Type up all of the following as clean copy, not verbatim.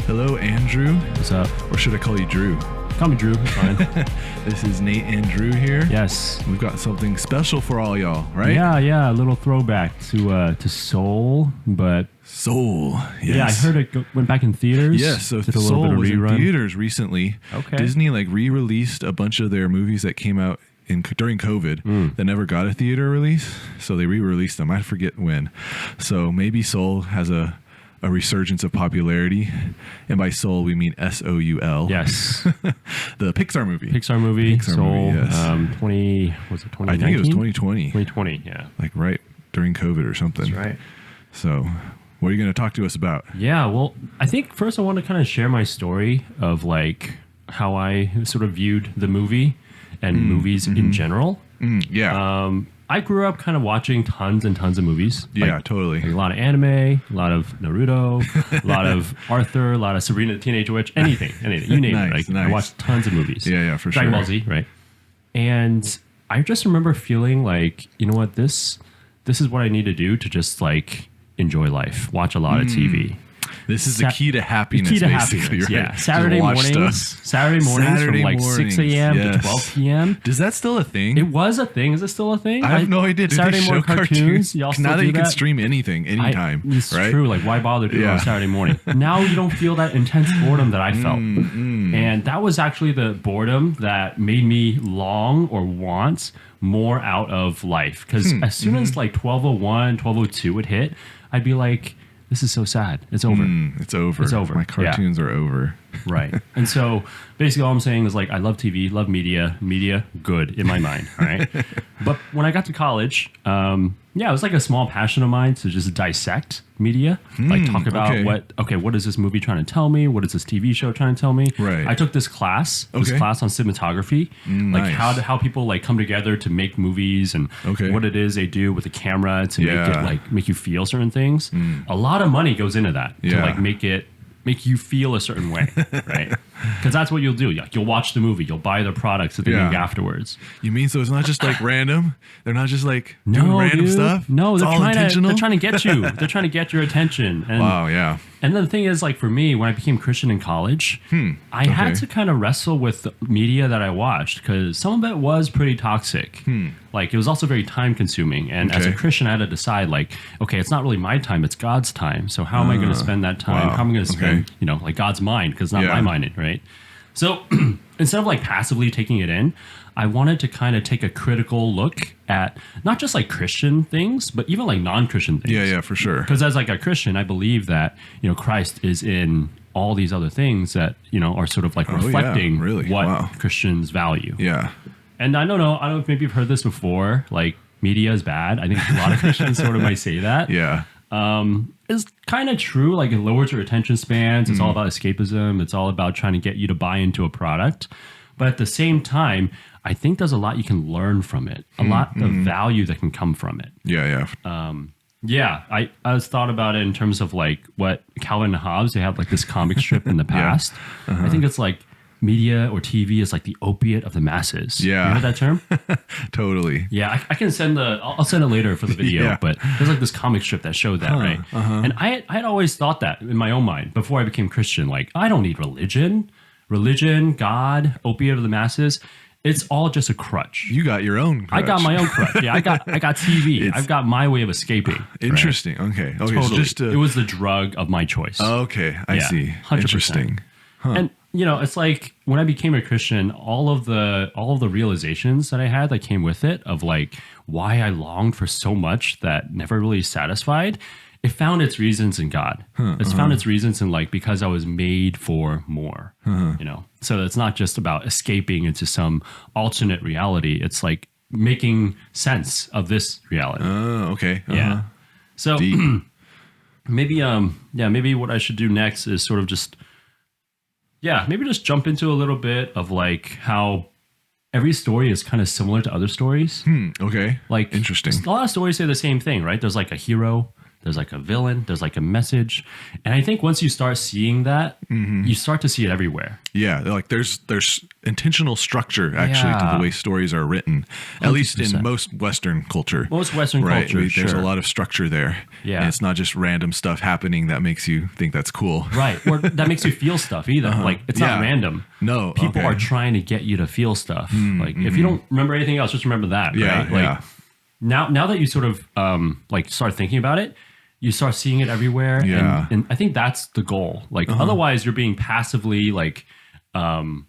Hello, Andrew. What's up? Or should I call you Drew? Call me Drew. Fine. This is Nate and Drew here. Yes. We've got something special for all y'all, right? Yeah. A little throwback to Soul, but Soul. Yes. yeah, I heard it went back in theaters. Yes, so did a little Soul bit of was in rerun. theaters recently. Okay. Disney re-released a bunch of their movies that came out during COVID that never got a theater release, so they re-released them. I forget when. So maybe Soul has a resurgence of popularity, and by Soul we mean Soul. Yes. The Pixar movie. Pixar movie. Soul. Yes. 2019? I think it was 2020. 2020. Yeah. Like right during COVID or something. That's right. So, what are you going to talk to us about? Yeah. Well, I think first I want to kind of share my story of like how I sort of viewed the movie and movies in general. Yeah. I grew up kind of watching tons and tons of movies. Yeah, like, totally. Like a lot of anime, a lot of Naruto, a lot of Arthur, a lot of Sabrina the Teenage Witch, anything. You name it. Like, nice. I watched tons of movies. Yeah, for Dragon sure. Ball Z, right? And I just remember feeling like, you know what, this is what I need to do to just like enjoy life, watch a lot of TV. This is the key to happiness, basically, right? Yeah. Saturday mornings from like 6 a.m. to 12 p.m. Is that still a thing? It was a thing. Is it still a thing? I have no idea. Did Saturday they show morning cartoons? Y'all still now that do you can that? stream anything, anytime, It's right? true. Like, why bother doing it on Saturday morning? Now you don't feel that intense boredom that I felt. And that was actually the boredom that made me long or want more out of life. Because as soon as like 12:01, 12:02 would hit, I'd be like, this is so sad. It's over. It's over. It's over. My cartoons are over. Right. And so basically all I'm saying is like, I love TV, love media, good in my mind. All right. But when I got to college, it was like a small passion of mine to just dissect media, like talk about what is this movie trying to tell me? What is this TV show trying to tell me? Right. I took this class on cinematography, like how people like come together to make movies and what it is they do with the camera to make it like make you feel certain things. A lot of money goes into that to like make you feel a certain way, right? Because that's what you'll do. You'll watch the movie, you'll buy the products that they make afterwards. You mean so it's not just like random? They're not just like doing random stuff? No, it's all intentional? They're trying to get you. They're trying to get your attention. And, wow, yeah. And then the thing is, like for me, when I became Christian in college, I had to kind of wrestle with the media that I watched because some of it was pretty toxic. Like it was also very time consuming. And as a Christian, I had to decide like, okay, it's not really my time, it's God's time. So how am I going to spend that time? How am I going to spend, like God's mind? Because it's not my mind, right? So instead of like passively taking it in, I wanted to kind of take a critical look at not just like Christian things, but even like non-Christian things. Yeah, for sure. Because as like a Christian, I believe that, Christ is in all these other things that, are sort of like reflecting what Christians value. Yeah. And I don't know if maybe you've heard this before, like media is bad. I think a lot of Christians sort of might say that. Yeah. It's kind of true. Like it lowers your attention spans. It's all about escapism. It's all about trying to get you to buy into a product. But at the same time, I think there's a lot you can learn from it. A lot of value that can come from it. Yeah. I was thought about it in terms of like what Calvin and Hobbes, they have like this comic strip in the past. I think it's like media or TV is like the opiate of the masses. Yeah. You know that term? Totally. Yeah, I can send I'll send it later for the video, but there's like this comic strip that showed that, right? And I had always thought that in my own mind before I became Christian, like I don't need religion, God, opiate of the masses. It's all just a crutch. You got your own crutch. I got my own crutch. Yeah, I got TV. I've got my way of escaping. Interesting. Right? Okay. Totally. So it was the drug of my choice. Okay. I see. 100%. Interesting. And it's like when I became a Christian, all of the realizations that I had that came with it of like why I longed for so much that never really satisfied, it found its reasons in God. It's found its reasons in like because I was made for more. So it's not just about escaping into some alternate reality. It's like making sense of this reality. Oh, okay. Yeah. So maybe what I should do next is sort of just maybe just jump into a little bit of like how every story is kind of similar to other stories. Okay. Like interesting. A lot of stories say the same thing, right? There's like a hero, there's like a villain, there's like a message. And I think once you start seeing that, you start to see it everywhere. Yeah, like there's intentional structure actually to the way stories are written, 100%. At least in most Western culture. Most Western culture, There's a lot of structure there. Yeah. And it's not just random stuff happening that makes you think that's cool. Right. Or that makes you feel stuff either. Like it's not random. No. People are trying to get you to feel stuff. Like if you don't remember anything else, just remember that. Yeah. Right? Like now that you sort of like start thinking about it, you start seeing it everywhere. Yeah. And I think that's the goal. Like otherwise you're being passively like not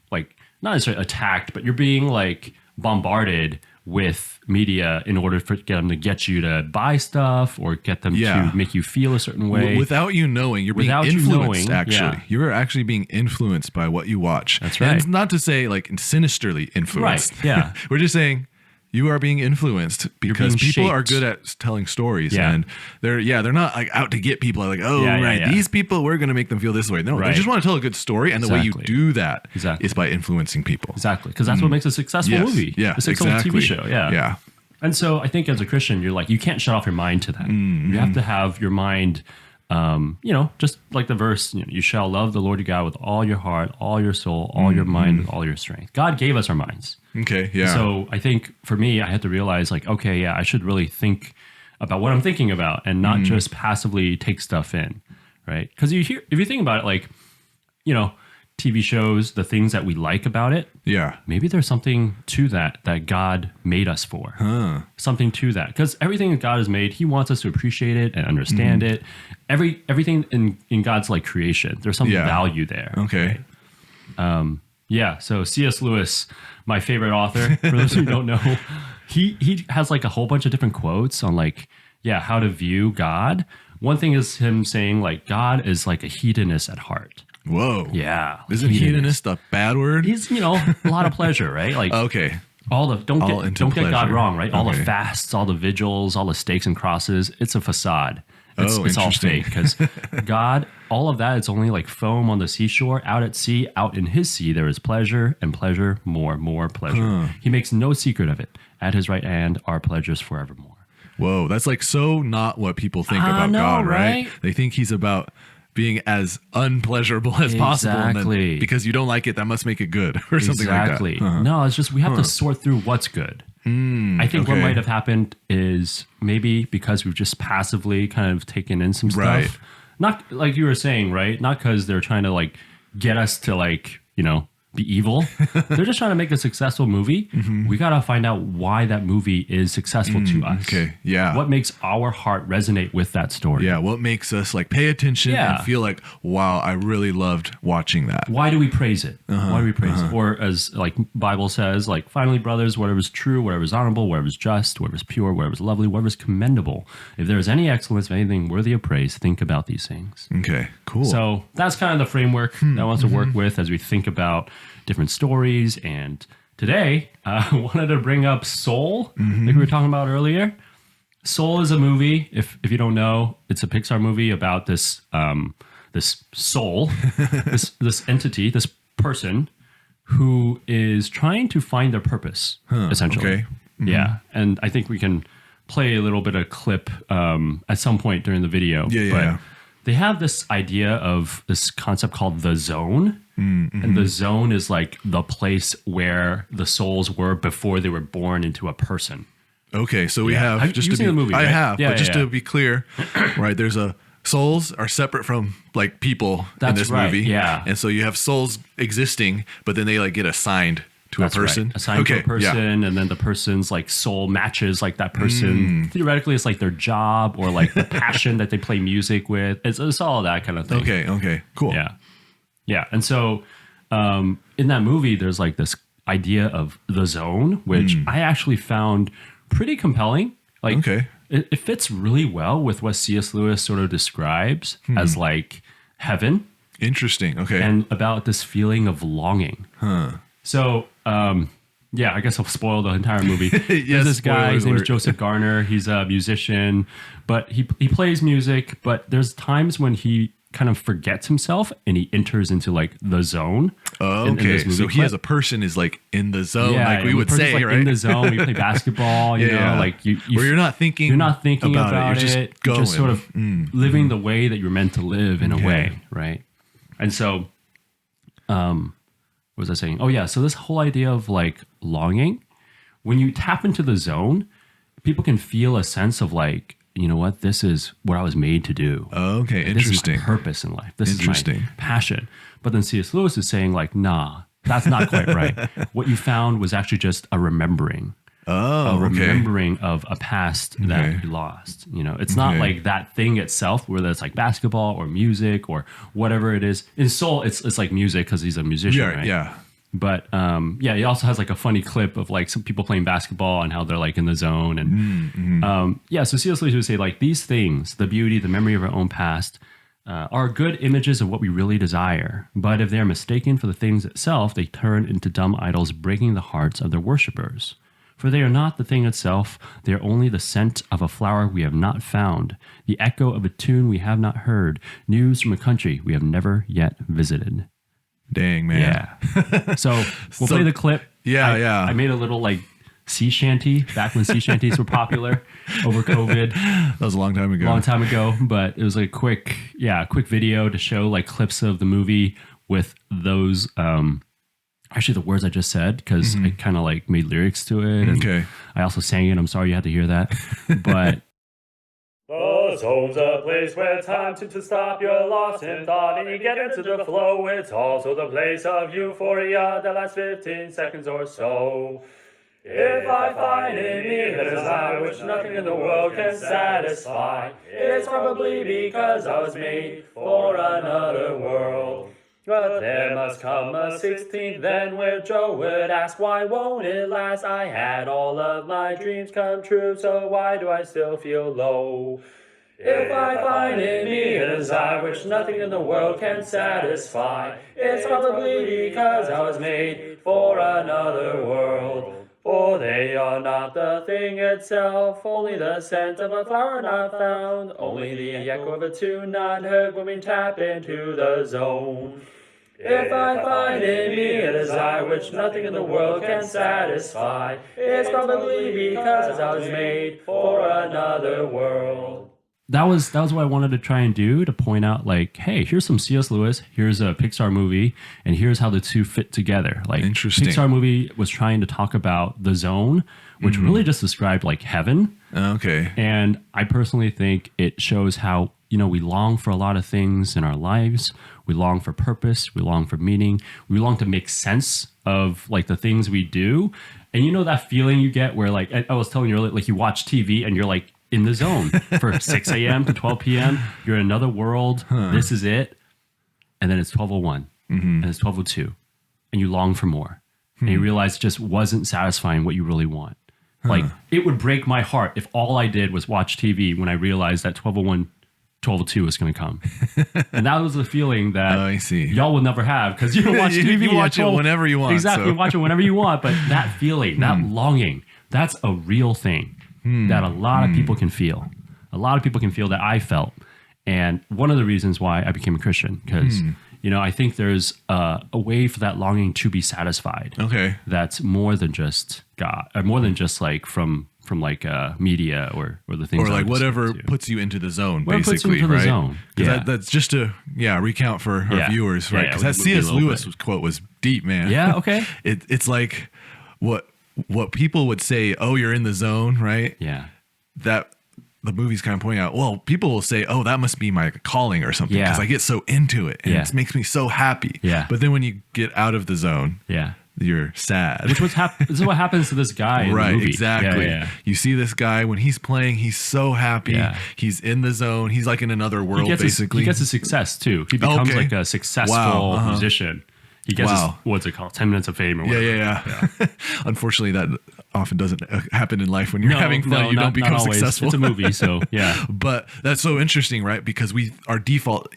necessarily attacked, but you're being like bombarded with media in order to get them to get you to buy stuff or get them to make you feel a certain way. Without you knowing, you're being influenced, actually. Yeah. You're actually being influenced by what you watch. That's right. And it's not to say like sinisterly influenced. Right, yeah. We're just saying you are being influenced because people are good at telling stories, and they're not like out to get people. Like, these people, we're going to make them feel this way. No, they just want to tell a good story, and the way you do that is by influencing people. Exactly, because that's what makes a successful movie. Yeah, a successful TV show. Yeah. And so I think as a Christian, you're like, you can't shut off your mind to that. You have to have your mind, just like the verse, you shall love the Lord your God with all your heart, all your soul, all your mind, with all your strength. God gave us our minds. Okay, yeah. So I think for me, I had to realize like, okay, yeah, I should really think about what I'm thinking about and not just passively take stuff in, right? Because if you think about it, like, TV shows, the things that we like about it, maybe there's something to that God made us for. Something to that. Because everything that God has made, he wants us to appreciate it and understand it. Everything in God's like creation, there's some value there. Okay. Right? So C.S. Lewis, my favorite author, for those who don't know, he has like a whole bunch of different quotes on like, how to view God. One thing is him saying like, God is like a hedonist at heart. Whoa. Yeah. Isn't hedonist a bad word? He's, a lot of pleasure, right? Like, okay. Don't get God wrong, right? All the Okay. fasts, all the vigils, all the stakes and crosses, it's a facade. It's all interesting. fake because God, all of that, it's only like foam on the seashore. Out at sea, out in his sea, there is pleasure and pleasure, more pleasure. He makes no secret of it. At his right hand are pleasures forevermore. Whoa, that's like so not what people think about God, right? They think he's about being as unpleasurable as possible. And then because you don't like it, that must make it good or something like that. No, it's just we have to sort through what's good. I think what might have happened is maybe because we've just passively kind of taken in some stuff. Right. Not like you were saying, right? Not because they're trying to like get us to like, be evil. They're just trying to make a successful movie. We got to find out why that movie is successful to us. Okay, yeah. What makes our heart resonate with that story? Yeah, what makes us like pay attention and feel like, wow, I really loved watching that. Why do we praise it? Why do we praise it? Or as like Bible says, like, finally, brothers, whatever is true, whatever is honorable, whatever is just, whatever is pure, whatever is lovely, whatever is commendable. If there is any excellence, if anything worthy of praise, think about these things. Okay, cool. So that's kind of the framework that I want to work with as we think about different stories. And today, I wanted to bring up Soul, like we were talking about earlier. Soul is a movie. If you don't know, it's a Pixar movie about this this soul, this entity, this person who is trying to find their purpose, essentially. Okay. Yeah, and I think we can play a little bit of clip at some point during the video. Yeah. They have this idea of this concept called the zone. And the zone is like the place where the souls were before they were born into a person. Okay, so we have just to be, the movie, right? I have, but just to be clear, right? There's souls are separate from like people in this movie. Yeah, and so you have souls existing, but then they like get assigned to a person. Right. Assigned to a person, and then the person's like soul matches like that person. Theoretically, it's like their job or like the passion that they play music with. It's all that kind of thing. Okay, cool. Yeah. And so in that movie, there's like this idea of the zone, which I actually found pretty compelling. Like, it fits really well with what C.S. Lewis sort of describes as like heaven. Interesting. Okay. And about this feeling of longing. So, I guess I'll spoil the entire movie. There's this guy, his name is Joseph Garner. He's a musician, but he plays music, but there's times when he kind of forgets himself and he enters into like the zone. Oh, okay. So he as a person is like in the zone, like we would say, like right? In the zone. We play basketball, you know, like where you're not thinking about it. You're just going. You're just sort of living the way that you're meant to live in a way, right? And so, what was I saying? Oh yeah. So this whole idea of like longing, when you tap into the zone, people can feel a sense of like, you know what, this is what I was made to do. Oh, okay, interesting. This is my purpose in life. This is my passion. But then C.S. Lewis is saying like, nah, that's not quite right. What you found was actually just a remembering. A remembering of a past that you lost. You know, it's not like that thing itself, whether it's like basketball or music or whatever it is. In Soul, it's like music because he's a musician, right? Yeah. But he also has like a funny clip of like some people playing basketball and how they're like in the zone. And so C.S. Lewis would say like these things, the beauty, the memory of our own past, are good images of what we really desire. But if they're mistaken for the things itself, they turn into dumb idols, breaking the hearts of their worshippers. For they are not the thing itself, they are only the scent of a flower we have not found, the echo of a tune we have not heard, news from a country we have never yet visited. Dang, man. Yeah. So we'll play the clip. I made a little like sea shanty back when sea shanties were popular over COVID. That was a long time ago. But it was like a quick video to show like clips of the movie with those actually the words I just said, because I kind of like made lyrics to it. And I also sang it. I'm sorry you had to hear that. But the zone's a place where time seems to stop, you're lost in thought and you get into the flow. It's also the place of euphoria that lasts 15 seconds or so. If I find in me a desire which nothing in the world can satisfy, it's probably because I was made for another world. But there must come a 16th then where Joe would ask, why won't it last? I had all of my dreams come true, so why do I still feel low? If I find in me a desire which nothing in the world can satisfy, it's probably because I was made for another world. For they are not the thing itself, only the scent of a flower not found, only the echo of a tune not heard when we tap into the zone. If I find in me a desire which nothing in the world can satisfy, it's probably because I was made for another world. That was what I wanted to try and do, to point out like, hey, here's some C.S. Lewis, here's a Pixar movie, and here's how the two fit together. Like, interesting. Pixar movie was trying to talk about the zone, which really just described like heaven. Okay. And I personally think it shows how, you know, we long for a lot of things in our lives. We long for purpose. We long for meaning. We long to make sense of like the things we do. And you know that feeling you get where like, I was telling you earlier, like you watch TV and you're like in the zone for 6 a.m. to 12 p.m. You're in another world. This is it. And then it's 12:01 and it's 12:02 and you long for more. And you realize it just wasn't satisfying what you really want. Like it would break my heart if all I did was watch TV when I realized that 12:01, 12:02 was going to come. And that was the feeling that I see. Y'all will never have, because you don't watch TV. You watch it whenever you want. Exactly. You watch it whenever you want. But that feeling, that longing, that's a real thing that a lot of people can feel. A lot of people can feel that I felt. And one of the reasons why I became a Christian, because, you know, I think there's a way for that longing to be satisfied. Okay. That's more than just God, or more than just like from like media or the things, or like whatever puts you into the zone, basically, puts you into right? The zone. Yeah. That's just to recount for our viewers, right? Because that C.S. Lewis quote was deep, man. Yeah. Okay. It's like what people would say. Oh, you're in the zone, right? Yeah. That the movie's kind of pointing out. Well, people will say, "Oh, that must be my calling or something," because I get so into it and it makes me so happy. Yeah. But then when you get out of the zone, you're sad. Which this is what happens to this guy in the movie. Exactly. Yeah. You see this guy when he's playing, he's so happy. Yeah. He's in the zone. He's like in another world, basically. He gets a success too. He becomes like a successful musician. He gets what's it called? 10 minutes of fame or whatever. Yeah. Unfortunately, that often doesn't happen in life. When you're having fun, you don't become successful. It's a movie, so yeah. But that's so interesting, right? Because our default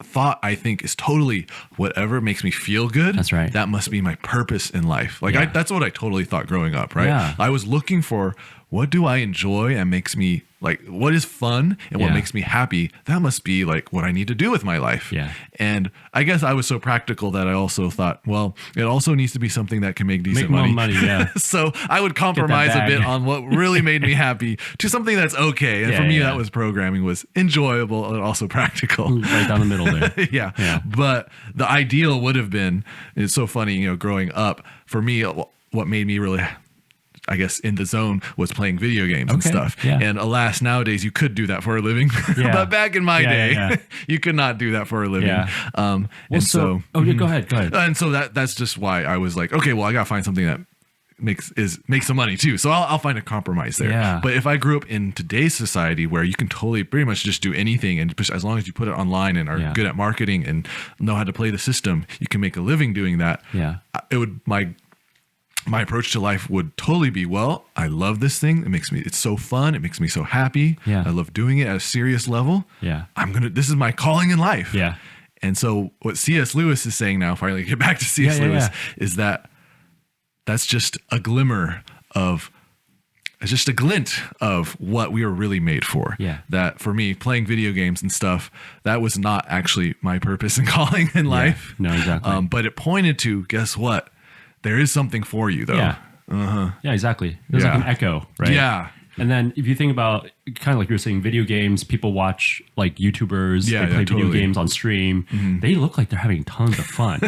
thought, I think, is totally whatever makes me feel good. That's right. That must be my purpose in life. Like that's what I totally thought growing up, right? Yeah. I was looking for what do I enjoy and makes me like, what is fun and what makes me happy? That must be like what I need to do with my life. Yeah. And I guess I was so practical that I also thought, well, it also needs to be something that can make decent more money. Yeah. So I would compromise a bit on what really made me happy to something that's okay. And for me, that was programming was enjoyable and also practical. Right down the middle there. yeah. But the ideal would have been, it's so funny, you know, growing up, for me, what made me really, I guess, in the zone was playing video games and stuff. Yeah. And alas, nowadays you could do that for a living. But back in my day, you could not do that for a living. Yeah. Go ahead. And so that's just why I was like, okay, well, I got to find something that makes some money too. So I'll find a compromise there. Yeah. But if I grew up in today's society where you can totally pretty much just do anything, and as long as you put it online and are good at marketing and know how to play the system, you can make a living doing that. Yeah. It would, my approach to life would totally be, well, I love this thing. It's so fun. It makes me so happy. Yeah. I love doing it at a serious level. Yeah. This is my calling in life. Yeah. And so what C.S. Lewis is saying now, finally get back to C.S. Lewis, is that's just a glimmer of, it's just a glint of what we were really made for. Yeah. That for me, playing video games and stuff, that was not actually my purpose and calling in life. No, exactly. But it pointed to, guess what? There is something for you, though. Yeah. Yeah, exactly. There's like an echo, right? Yeah. And then if you think about kind of like you were saying, video games, people watch like YouTubers, they play video games on stream. Mm-hmm. They look like they're having tons of fun.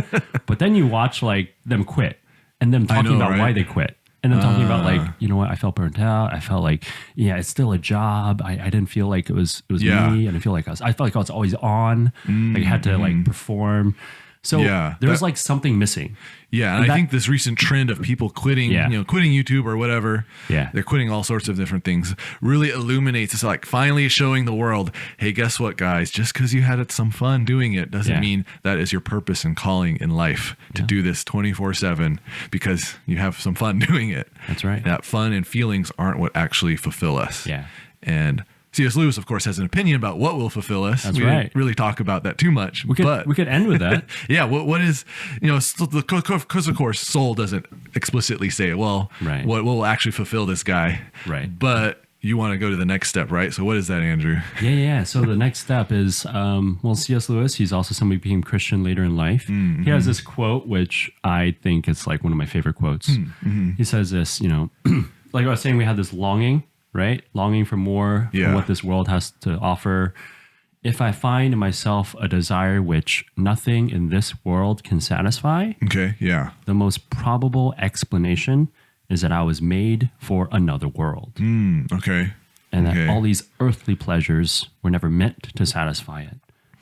But then you watch like them quit and them talking about why they quit. And then talking about like, you know what, I felt burnt out. I felt like, it's still a job. I didn't feel like it was me. I didn't feel like I felt like I was always on. Like I had to like perform. So there's like something missing. Yeah, and I think this recent trend of people quitting, quitting YouTube or whatever, they're quitting all sorts of different things, really illuminates. It's like finally showing the world, hey, guess what, guys? Just because you had some fun doing it doesn't mean that is your purpose and calling in life to do this 24/7 because you have some fun doing it. That's right. That fun and feelings aren't what actually fulfill us. Yeah. And C.S. Lewis, of course, has an opinion about what will fulfill us. That's we didn't really talk about that too much. We could end with that. What is, because of course, Soul doesn't explicitly say, well, what will actually fulfill this guy. Right. But you want to go to the next step, right? So what is that, Andrew? Yeah. So the next step is, C.S. Lewis, he's also somebody who became Christian later in life. Mm-hmm. He has this quote, which I think is like one of my favorite quotes. Mm-hmm. He says this, like I was saying, we had this longing, right? Longing for more from what this world has to offer. If I find in myself a desire which nothing in this world can satisfy, the most probable explanation is that I was made for another world. And that all these earthly pleasures were never meant to satisfy it,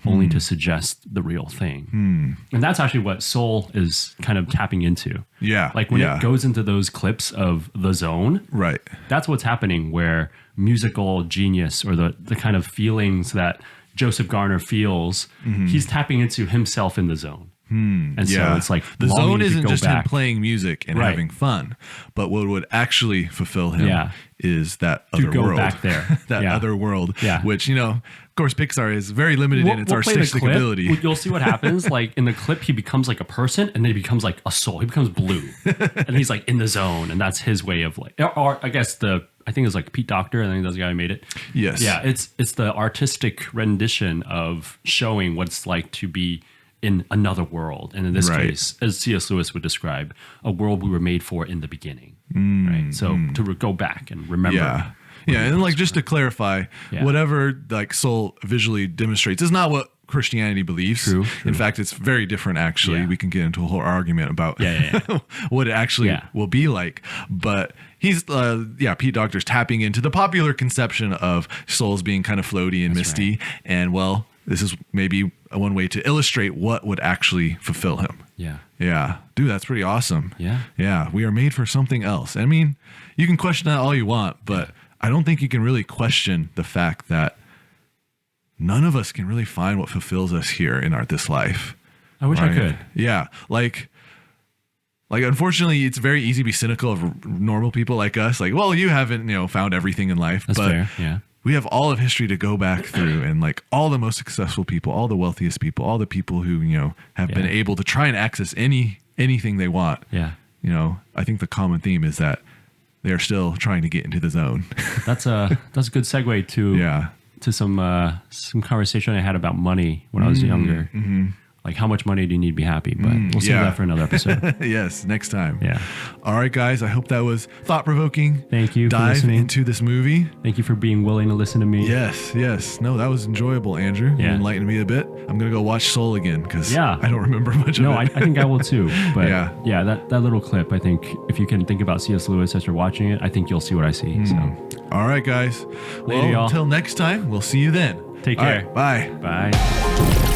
only to suggest the real thing. And that's actually what Soul is kind of tapping into. Yeah. Like when it goes into those clips of The Zone, right? That's what's happening, where musical genius or the kind of feelings that Joseph Garner feels, he's tapping into himself in the zone. And so it's like the zone isn't just him playing music and having fun, but what would actually fulfill him is that other world. Back there. That other world, which, of course, Pixar is very limited in its artistic ability. You'll see what happens. Like in the clip, he becomes like a person and then he becomes like a soul. He becomes blue and he's like in the zone. And that's his way of like, or I guess I think it was like Pete Docter. I think that's the guy who made it. Yes. Yeah. It's the artistic rendition of showing what it's like to be in another world. And in this case, as C.S. Lewis would describe, a world we were made for in the beginning. Right. So to go back and remember. Yeah. And like, just to clarify, whatever like Soul visually demonstrates is not what Christianity believes. True. In fact, it's very different, actually. Yeah. We can get into a whole argument about what it actually will be like. But he's, Pete Docter's tapping into the popular conception of souls being kind of floaty and misty. Right. And well, this is maybe one way to illustrate what would actually fulfill him. Yeah. Yeah. Dude, that's pretty awesome. Yeah. Yeah. We are made for something else. I mean, you can question that all you want, but I don't think you can really question the fact that none of us can really find what fulfills us here in this life. I wish I could. Yeah. Like, unfortunately, it's very easy to be cynical of normal people like us. Like, well, you haven't, found everything in life. That's fair. Yeah. We have all of history to go back through, and like all the most successful people, all the wealthiest people, all the people who, have been able to try and access anything they want. Yeah. I think the common theme is that they're still trying to get into the zone. That's a good segue to some conversation I had about money when I was younger. Mm-hmm. Like, how much money do you need to be happy? But we'll save that for another episode. Yes, next time. Yeah. All right, guys. I hope that was thought-provoking. Thank you for Dive listening. into this movie. Thank you for being willing to listen to me. Yes. No, that was enjoyable, Andrew. Yeah. You enlightened me a bit. I'm going to go watch Soul again because I don't remember much of it. No, I think I will too. But yeah, that little clip, I think if you can think about C.S. Lewis as you're watching it, I think you'll see what I see. So. All right, guys. Later, y'all. Until next time, we'll see you then. Take care. All right, bye. Bye.